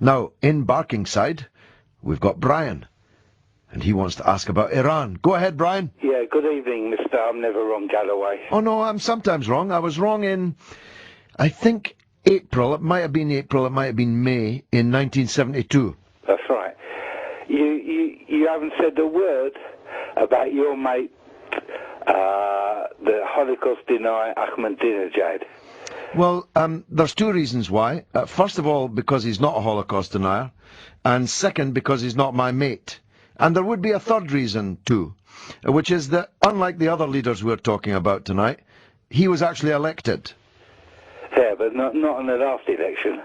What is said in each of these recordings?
Now, in Barkingside, we've got Brian, and he wants to ask about Iran. Go ahead, Brian. Yeah, good evening, Mr. I'm never wrong, Galloway. Oh, no, I'm sometimes wrong. I was wrong in, I think, April. It might have been April, it might have been May, in 1972. That's right. You haven't said a word about your mate, the Holocaust denier Ahmadinejad. Well, there's two reasons why. First of all, because he's not a Holocaust denier, and second, because he's not my mate. And there would be a third reason, too, which is that, unlike the other leaders we're talking about tonight, he was actually elected. Yeah, but not in the last election.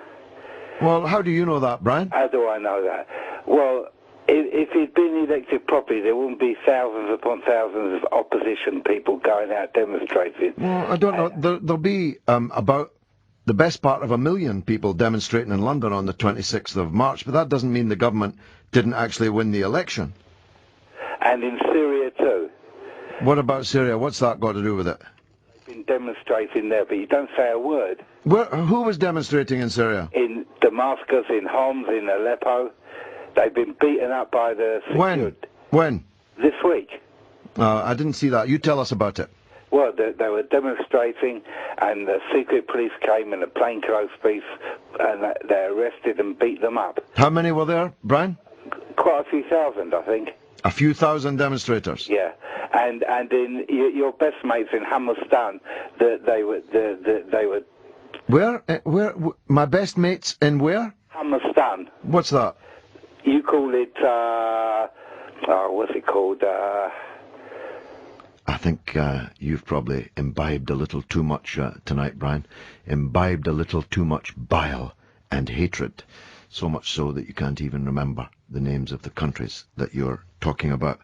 Well, how do you know that, Brian? How do I know that? Well, if he'd been elected properly, there wouldn't be thousands upon thousands of opposition people going out demonstrating. Well, I don't know. There'll be about the best part of 1 million people demonstrating in London on the 26th of March, but that doesn't mean the government didn't actually win the election. And in Syria too. What about Syria? What's that got to do with it? Been demonstrating there, but you don't say a word. Who was demonstrating in Syria? In Damascus, in Homs, in Aleppo. They've been beaten up by the security. When? This week. I didn't see that. You tell us about it. Well, they were demonstrating, and the secret police came and the plainclothes police, and they arrested and beat them up. How many were there, Brian? Quite a few thousand, I think. A few thousand demonstrators. Yeah, and in your best mates in Hammerstan, they were. Where? My best mates in where? Hammerstan. What's that? You call it. What's it called? I think you've probably imbibed a little too much tonight, Brian. Imbibed a little too much bile and hatred. So much so that you can't even remember the names of the countries that you're talking about.